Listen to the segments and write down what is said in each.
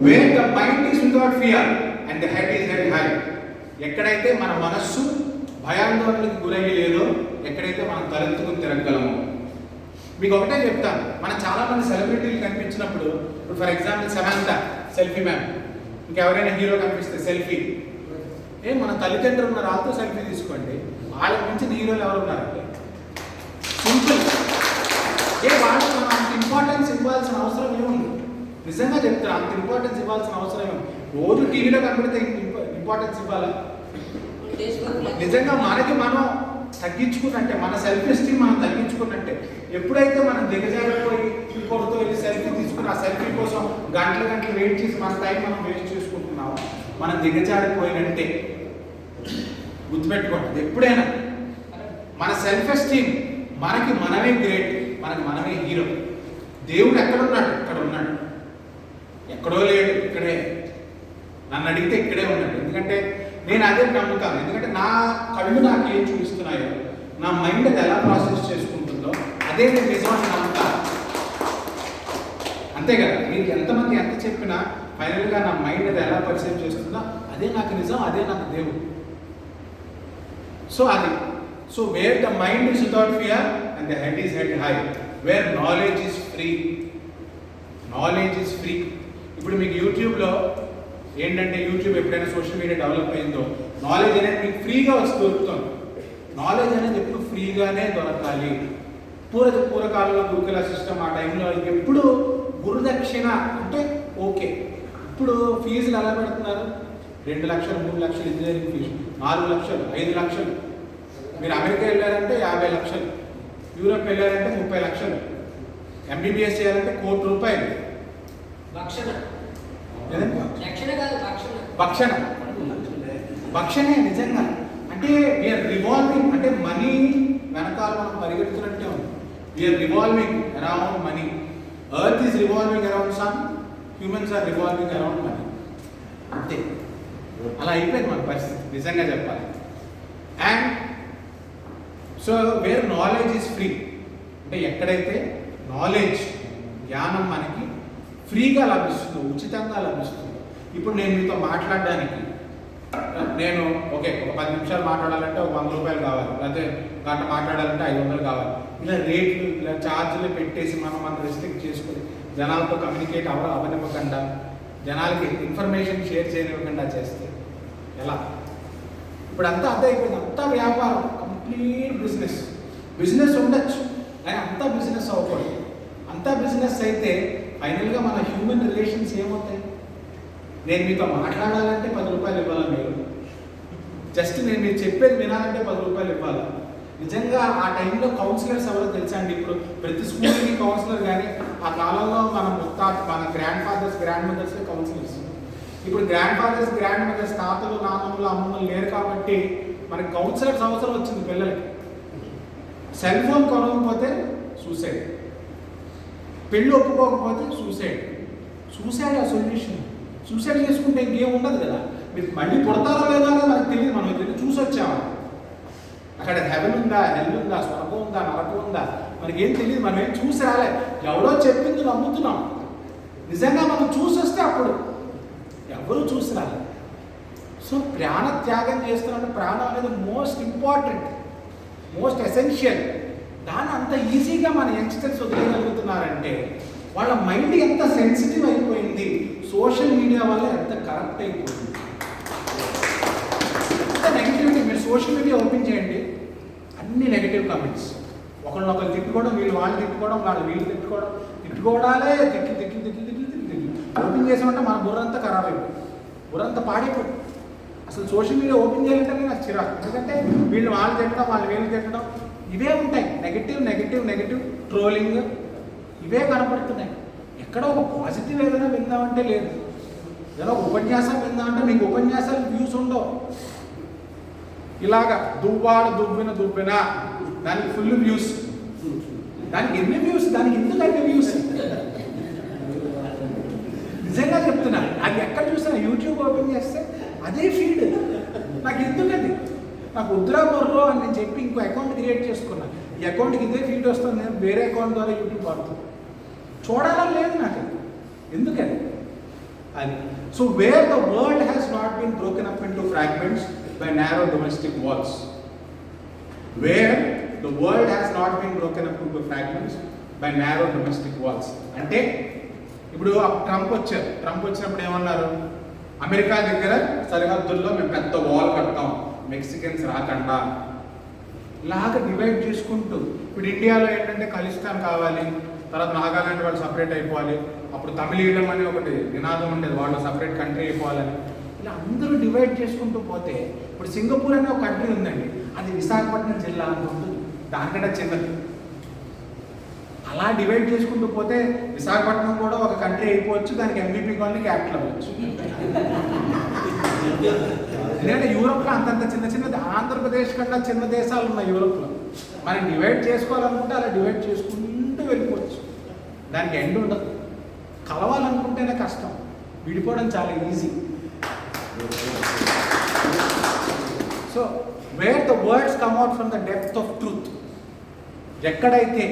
Wear the mind is without fear and the head is held high. ఎక్కడైతే మన మనస్సు భయాందోళనకి గురయ్యి లేదో, ఎక్కడైతే మనం తలెత్తుకుని తిరగలమో. మీకు ఒకటే చెప్తాను, మనం చాలామంది సెలబ్రిటీలు కనిపించినప్పుడు, ఇప్పుడు for example Samantha selfie ma'am, ఇంకెవరైనా హీరో కనిపిస్తే సెల్ఫీ. మన తల్లిదండ్రులు ఉన్న రాళ్ళతో సెల్ఫీ తీసుకోండి, వాళ్ళకి మించిన హీరోలు ఎవరు ఉన్నారంటే సింపుల్. వాళ్ళకి మనం అంత ఇంపార్టెన్స్ ఇవ్వాల్సిన అవసరం ఏముంది? నిజంగా చెప్తారు, అంత ఇంపార్టెన్స్ ఇవ్వాల్సిన అవసరం ఏమి? రోజు టీవీలో కనబడితే ఇంపార్టెన్స్ ఇవ్వాలా? నిజంగా మనకి మనం తగ్గించుకున్నట్టే, మన సెల్ఫ్ ఎస్టీమ్ మనం తగ్గించుకున్నట్టే. ఎప్పుడైతే మనం దిగజారిపోయి ఇంకొకరితో వెళ్ళి సెల్ఫీ తీసుకుని ఆ సెల్ఫీ కోసం గంటలు గంటలు వెయిట్ చేసి మన టైం మనం వేస్ట్ చేసుకుంటున్నాము, మనం దిగజారిపోయినట్టే. గుర్తుపెట్టుకోండి, ఎప్పుడైనా మన సెల్ఫ్ ఎస్టీమ్, మనకి మనమే గ్రేట్, మనకి మనమే హీరో. దేవుడు ఎక్కడున్నాడు? ఇక్కడ ఉన్నాడు. ఎక్కడో లేడు, ఇక్కడే. నన్ను అడిగితే ఇక్కడే ఉన్నాడు. ఎందుకంటే నేను అదే నమ్ముతాను. ఎందుకంటే నా కళ్ళు నాకు ఏం చూపిస్తున్నాయో, నా మైండ్ అది ఎలా ప్రాసెస్ చేసుకుంటుందో అదే నేను నిజమని నమ్ముతాను. అంతే కదా, మీకు ఎంతమంది ఎంత చెప్పినా ఫైనల్గా నా మైండ్ అది ఎలా పర్సీవ్ చేస్తుందో అదే నాకు నిజం, అదే నాకు దేవుడు. సో అది, so where the mind is without fear and the head is held high, where knowledge is free. Knowledge is free. ఇప్పుడు మీకు యూట్యూబ్లో ఏంటంటే, యూట్యూబ్ ఎప్పుడైనా సోషల్ మీడియా డెవలప్ అయిందో, నాలెడ్జ్ అనేది మీకు ఫ్రీగా వచ్చి దొరుకుతుంది. నాలెడ్జ్ అనేది ఎప్పుడు ఫ్రీగానే దొరకాలి. పూర్వకాలంలో గురుకుల సిస్టమ్, ఆ టైంలో ఎప్పుడు గురుదక్షిణ అంటే ఓకే. ఇప్పుడు ఫీజులు ఎలా పెడుతున్నారు? 2 లక్షలు, 3 లక్షలు ఇంజనీరింగ్ ఫీజు, 4 లక్షలు, 5 లక్షలు. మీరు అమెరికా వెళ్ళారంటే 50 లక్షలు, యూరోప్ వెళ్ళారంటే 30 లక్షలు, ఎంబీబీఎస్ చేయాలంటే ₹1 కోటి. భక్షణే నిజంగా. అంటే వీఆర్ రివాల్వింగ్, అంటే మనీ వెనకాల మనం పరిగెడుతున్నట్టే ఉంది. We are revolving around money. Earth is revolving around sun, humans are revolving around money. అంతే, అలా అయిపోయింది మన పరిస్థితి నిజంగా చెప్పాలి. And so where knowledge is free, అంటే ఎక్కడైతే నాలెడ్జ్, జ్ఞానం మనకి ఫ్రీగా లభిస్తుందో, ఉచితంగా లభిస్తుందో. ఇప్పుడు నేను మీతో మాట్లాడడానికి, నేను ఓకే ఒక 10 నిమిషాలు మాట్లాడాలంటే ఒక ₹100 కావాలి, లేకపోతే గంట మాట్లాడాలంటే 500 కావాలి. ఇలా రేట్లు, ఇలా ఛార్జీలు పెట్టేసి మనం రెస్ట్రిక్ట్ చేసుకొని జనాలతో కమ్యూనికేట్ అవ్వనివ్వకుండా, జనాలకి ఇన్ఫర్మేషన్ షేర్ చేయనివ్వకుండా చేస్తే ఎలా? ఇప్పుడు అంతా అదే అయిపోయింది. అంతా వ్యాపారం, కంప్లీట్ బిజినెస్ ఉండొచ్చు కానీ అంతా బిజినెస్ అవ్వకూడదు. అంతా బిజినెస్ అయితే ఫైనల్గా మన హ్యూమన్ రిలేషన్స్ ఏమవుతాయి? నేను మీతో మాట్లాడాలంటే ₹10 ఇవ్వాలా? మీరు జస్ట్ నేను మీరు చెప్పేది వినాలంటే ₹10 ఇవ్వాలా? నిజంగా ఆ టైంలో కౌన్సిలర్స్ ఎవరో తెలుసా అండి? ఇప్పుడు ప్రతి స్కూల్కి కౌన్సిలర్, కానీ ఆ కాలంలో మన grandfathers, grandmothers counsellors. ఇప్పుడు గ్రాండ్ ఫాదర్స్, గ్రాండ్ మదర్స్, తాతలు, నాన్నలు, అమ్మమ్మలు లేరు కాబట్టి మనకి కౌన్సిలర్స్ అవసరం వచ్చింది పిల్లలకి. సెల్ ఫోన్ కొనకపోతే సూసైడ్, పెళ్ళి ఒప్పుకోకపోతే సూసైడ్ ఆ సొల్యూషన్. సూసైడ్ చేసుకుంటే ఇంకేం ఉండదు కదా. మీరు మళ్ళీ పుడతారో లేదో అనేది మనకు తెలియదు. మనం తెలియదు, చూసి వచ్చాము. అక్కడ హెవెన్ ఉందా, హెల్ ఉందా, స్వర్గం ఉందా, నరకం ఉందా, మనకేం తెలియదు. మనం ఏం చూసి రాలే, ఎవరో చెప్పింది నమ్ముతున్నాం. నిజంగా మనం చూసి వస్తే అప్పుడు ఎవరు చూసి రాలే. సో ప్రాణ త్యాగం చేస్తున్నట్టు, ప్రాణం అనేది మోస్ట్ ఇంపార్టెంట్, మోస్ట్ ఎసెన్షియల్. దాన్ని అంత ఈజీగా మన యంగ్స్టర్స్ వదిలేయగలుగుతున్నారంటే వాళ్ళ మైండ్ ఎంత సెన్సిటివ్ అయిపోయింది, సోషల్ మీడియా వల్ల ఎంత కరెక్ట్ అయిపోయింది. ఎంత నెగిటివిటీ. మీరు సోషల్ మీడియా ఓపెన్ చేయండి, అన్ని నెగిటివ్ కామెంట్స్. ఒకళ్ళనొకరు తిట్టుకోవడం, వాళ్ళు తిట్టుకోవడం, వీళ్ళు తిట్టుకోవడాలే, తిట్లు. ఓపెన్ చేసామంటే మన బుర్రంతా ఖరాబ్ అయిపోయింది, బుర్రంతా పాడైపోయింది. అసలు సోషల్ మీడియా ఓపెన్ చేయాలంటే నాకు చిరాకు. ఎందుకంటే వాళ్ళు తిట్టడం, వీళ్ళు తిట్టడం, ఇవే ఉంటాయి. నెగిటివ్ ట్రోలింగ్, ఇవే కనపడుతున్నాయి. ఎక్కడ ఒక పాజిటివ్ ఏదైనా విందామంటే లేదు. ఏదైనా ఉపన్యాసం విందామంటే మీకు ఉపన్యాసాలు వ్యూస్ ఉండవు. ఇలాగా దువ్విన దానికి ఫుల్ వ్యూస్. దానికి ఎన్ని వ్యూస్? దానికి ఎందుకంటే వ్యూస్? నిజంగా చెప్తున్నా, అది ఎక్కడ చూసినా యూట్యూబ్ ఓపెన్ చేస్తే అదే ఫీడ్. నాకు ఎందుకది? నాకు వద్దురా మొర్రో అని నేను చెప్పి ఇంకో అకౌంట్ క్రియేట్ చేసుకున్నా. ఈ అకౌంట్కి ఇదే ఫీడ్ వస్తుంది, నేను వేరే అకౌంట్ ద్వారా యూట్యూబ్ వాడుతాను. చూడాలని లేదు నాకు. ఎందుకని? అది. So where the world has not been broken up into fragments by narrow domestic walls, where the world has not been broken up into fragments by narrow domestic walls. అంటే ఇప్పుడు Trump వచ్చినప్పుడు ఏమన్నారు, అమెరికా దగ్గర సరిహద్దుల్లో మేము పెద్ద wall కడతాం, Mexicans రాకుండా, ఇలాగా డివైడ్ చేసుకుంటూ. ఇప్పుడు ఇండియాలో ఏంటంటే ఖలిస్తాన్ కావాలి, తర్వాత నాగాలాండ్ వాళ్ళు సపరేట్ అయిపోవాలి, అప్పుడు తమిళీయులం అని ఒకటి నినాదం ఉండేది, వాళ్ళు సపరేట్ కంట్రీ అయిపోవాలని. ఇలా అందరూ డివైడ్ చేసుకుంటూ పోతే ఇప్పుడు సింగపూర్ అనే ఒక కంట్రీ ఉందండి, అది విశాఖపట్నం జిల్లా అని ఉంటుంది, దానికంటే చిన్నది. అలా డివైడ్ చేసుకుంటూ పోతే విశాఖపట్నం కూడా ఒక కంట్రీ అయిపోవచ్చు, దానికి ఎంబీపీ కాలనీ క్యాపిటల్ అవ్వచ్చు. ఎందుకంటే యూరోప్లో అంతంత చిన్నది, ఆంధ్రప్రదేశ్ కన్నా చిన్న దేశాలు ఉన్నాయి యూరోప్లో. మనం డివైడ్ చేసుకోవాలనుకుంటే అలా డివైడ్ చేసుకుంటూ వెళ్ళిపోవచ్చు, దానికి ఎండ్ ఉండదు. కలవాలనుకుంటేనే కష్టం, విడిపోవడం చాలా easy. So where the words come out from the depth of truth, ఎక్కడైతే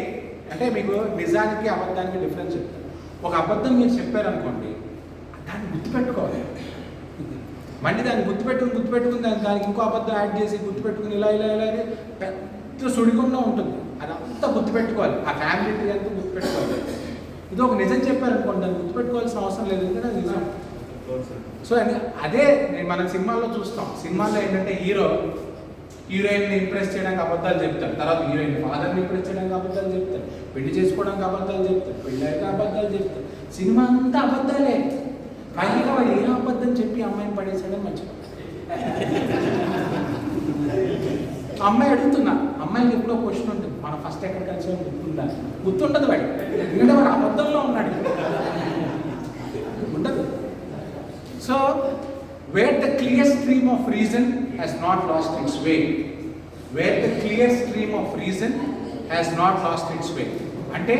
అంటే మీకు నిజానికి అబద్ధానికి డిఫరెన్స్ చెప్తారు. ఒక అబద్ధం మీరు చెప్పారనుకోండి, దాన్ని గుర్తుపెట్టుకోవాలి, మళ్ళీ దాన్ని గుర్తుపెట్టుకుని దానికి ఇంకో అబద్ధం యాడ్ చేసి గుర్తుపెట్టుకుని ఇలా పెద్ద సుడిగుండా ఉంటుంది, అదంతా గుర్తుపెట్టుకోవాలి, ఆ ఫ్యామిలీ ట్రీ అంతా గుర్తుపెట్టుకోవాలి. ఇది ఒక నిజం చెప్పారనుకోండి, దాన్ని గుర్తుపెట్టుకోవాల్సిన అవసరం లేదు, ఎందుకంటే అది నిజం. సో అదే మనం సినిమాల్లో చూస్తాం. సినిమాల్లో ఏంటంటే హీరోయిన్ని ఇంప్రెస్ చేయడానికి అబద్ధాలు చెప్తారు, తర్వాత హీరోయిన్ ఫాదర్ని ఇంప్రెస్ చేయడానికి అబద్ధాలు చెప్తారు, పెళ్లి చేసుకోవడానికి అబద్ధాలు చెప్తారు, పెళ్ళాక అబద్ధాలు చెప్తారు, సినిమా అంతా అబద్ధాలే. పైగా వాడు ఏం అబద్ధం చెప్పి అమ్మాయిని పడేసాడని మర్చిపోతాడు. అమ్మాయి అడుగుతున్నా, అమ్మాయికి ఎప్పుడో క్వశ్చన్ ఉంటుంది, మనం ఫస్ట్ ఎక్కడ కలిసి గుర్తుండదు వాడు, ఎందుకంటే వాడు అబద్ధంలో ఉన్నాడు, ఉండదు. So where the clear stream of reason has not lost its way, where the clear stream of reason has not lost its way, అంటే